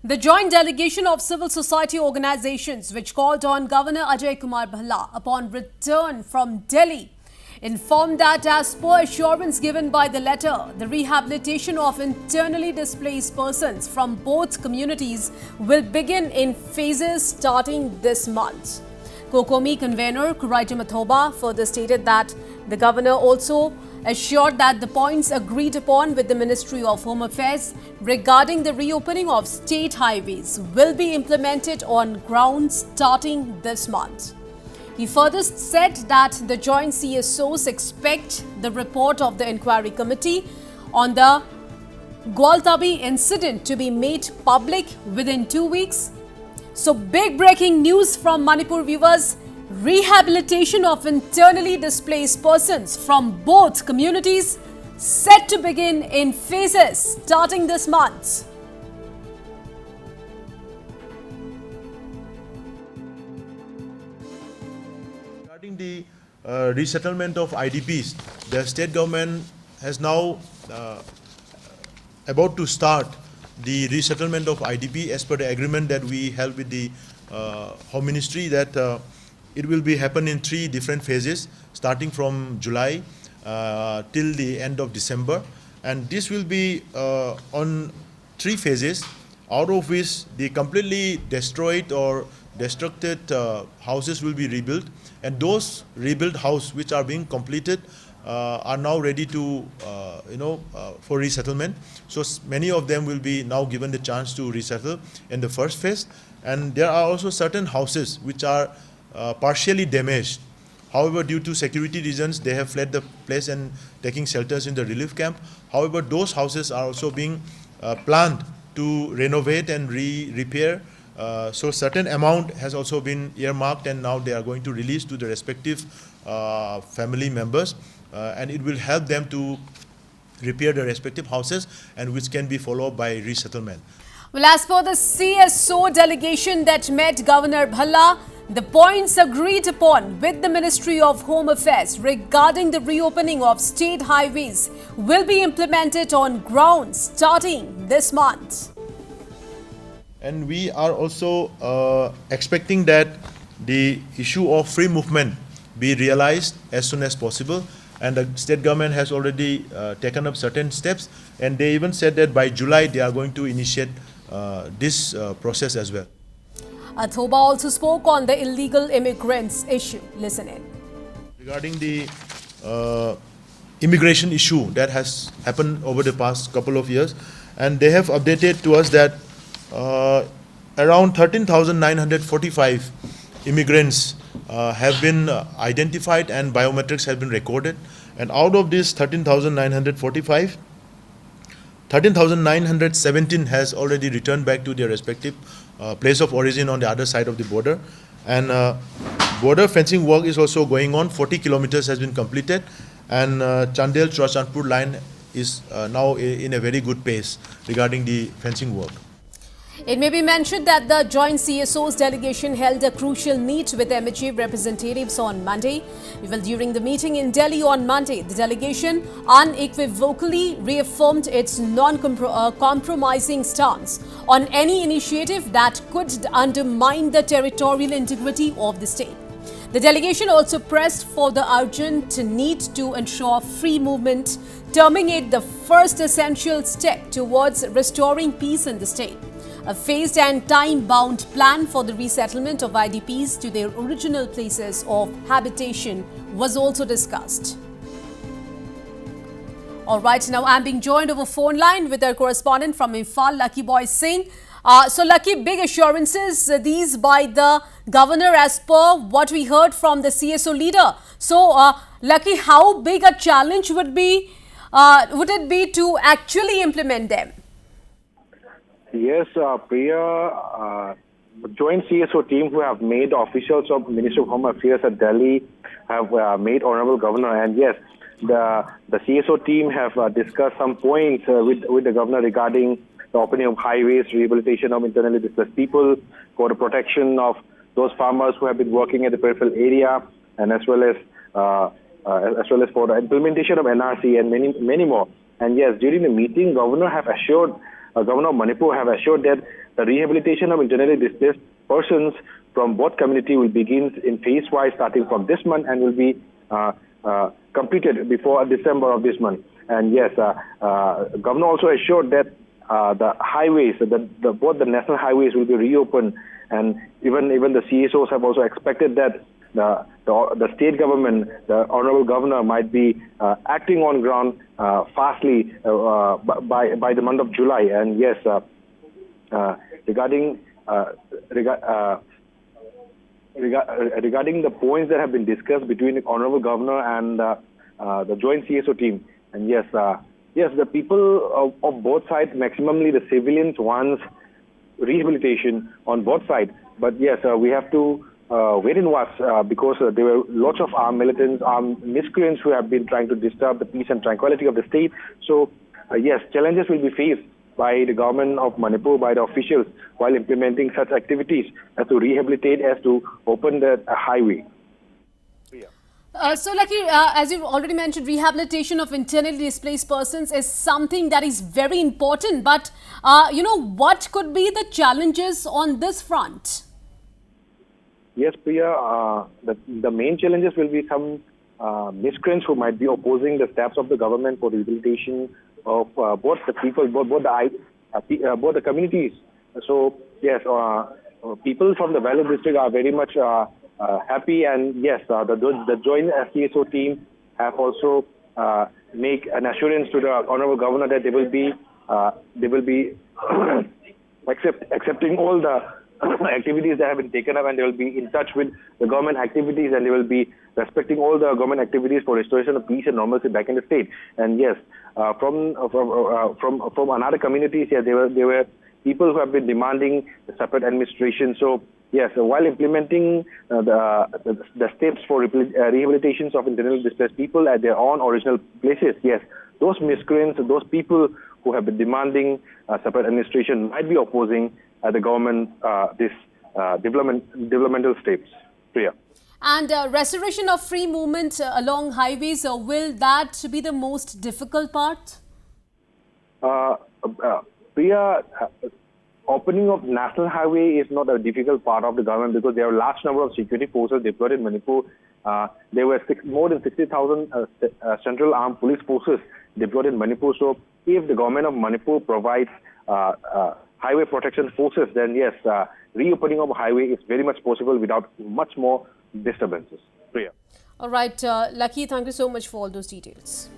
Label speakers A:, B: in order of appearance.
A: The joint delegation of civil society organizations which called on Governor Ajay Bhalla upon return from Delhi informed that as per assurance given by the letter, the rehabilitation of internally displaced persons from both communities will begin in phases starting this month. COCOMI convenor Khuraijam Athouba further stated that the governor also assured that the points agreed upon with the Ministry of Home Affairs regarding the reopening of state highways will be implemented on ground starting this month. He further said that the joint CSOs expect the report of the inquiry committee on the Gwaltabi incident to be made public within 2 weeks. So, big breaking news from Manipur viewers. Rehabilitation of internally displaced persons from both communities set to begin in phases starting this month.
B: Regarding the resettlement of IDPs, the state government has now about to start the resettlement of IDP as per the agreement that we held with the Home Ministry, that it will be happen in 3 different phases starting from July till the end of December, and this will be on 3 phases, out of which the completely destroyed or destructed houses will be rebuilt, and those rebuilt houses which are being completed are now ready to for resettlement. So many of them will be now given the chance to resettle in the first phase, and there are also certain houses which are partially damaged. However, due to security reasons, they have fled the place and taking shelters in the relief camp. However, those houses are also being planned to renovate and repair. So certain amount has also been earmarked, and now they are going to release to the respective family members, and it will help them to repair the respective houses, and which can be followed by resettlement.
A: Well, as per the CSO delegation that met Governor Bhalla, the points agreed upon with the Ministry of Home Affairs regarding the reopening of state highways will be implemented on ground starting this month.
B: And we are also expecting that the issue of free movement be realized as soon as possible, and the state government has already taken up certain steps, and they even said that by July they are going to initiate this process as well.
A: Athouba also spoke on the illegal immigrants issue. Listen in.
B: Regarding the immigration issue that has happened over the past couple of years, and they have updated to us that around 13,945 immigrants have been identified and biometrics have been recorded, and out of this 13,945, 13,917 has already returned back to their respective place of origin on the other side of the border, and border fencing work is also going on. 40 kilometers has been completed, and Chandel-Churachandpur line is now in a very good pace regarding the fencing work.
A: It may be mentioned that the joint CSO's delegation held a crucial meet with MHA representatives on Monday. Well, during the meeting in Delhi on Monday, the delegation unequivocally reaffirmed its non-compromising stance on any initiative that could undermine the territorial integrity of the state. The delegation also pressed for the urgent need to ensure free movement, terming it the first essential step towards restoring peace in the state. A phased and time-bound plan for the resettlement of IDPs to their original places of habitation was also discussed. All right, now I'm being joined over phone line with our correspondent from Imphal, Lucky Boy Singh. So Lucky, big assurances these by the governor as per what we heard from the CSO leader. So Lucky, how big a challenge would it be to actually implement them?
C: Yes, Priya, joint CSO team who have made officials of Ministry of Home Affairs at Delhi have made Honorable Governor, and yes, the CSO team have discussed some points with the Governor regarding the opening of highways, rehabilitation of internally displaced people, for the protection of those farmers who have been working in the peripheral area, and as well as for the implementation of NRC and many more. And yes, during the meeting, Governor of Manipur have assured that the rehabilitation of internally displaced persons from both community will begin in phase-wise starting from this month and will be completed before December of this month. And yes, Governor also assured that the highways, both the national highways will be reopened, and even the CSOs have also expected that the state government, the Honorable Governor, might be acting on ground fastly by the month of July. And yes, regarding the points that have been discussed between the Honorable Governor and the Joint CSO team, and yes, the people of both sides, maximally the civilians, wants rehabilitation on both sides. But yes, we have to wait and watch because there were lots of armed militants, armed miscreants who have been trying to disturb the peace and tranquility of the state. So yes, challenges will be faced by the government of Manipur, by the officials, while implementing such activities as to rehabilitate, as to open the highway.
A: So, Lucky, as you've already mentioned, rehabilitation of internally displaced persons is something that is very important. But, what could be the challenges on this front?
C: Yes, Priya, the main challenges will be some miscreants who might be opposing the steps of the government for rehabilitation of both the people, both the communities. So, yes, people from the Valley district are very much happy, and yes, the joint CSO team have also make an assurance to the Honorable Governor that they will be accepting all the activities that have been taken up, and they will be in touch with the government activities, and they will be respecting all the government activities for restoration of peace and normalcy back in the state. And yes, from another communities, yeah, there were people who have been demanding separate administration. So yes, while implementing the steps for rehabilitations of internally displaced people at their own original places, yes, those miscreants, those people who have been demanding separate administration might be opposing the government this developmental steps. Priya.
A: And restoration of free movement along highways, will that be the most difficult part?
C: Priya, opening of national highway is not a difficult part of the government because there are a large number of security forces deployed in Manipur. There were more than 60,000 central armed police forces deployed in Manipur. So if the government of Manipur provides highway protection forces, then yes, reopening of a highway is very much possible without much more disturbances. Priya.
A: All right, Lucky, thank you so much for all those details.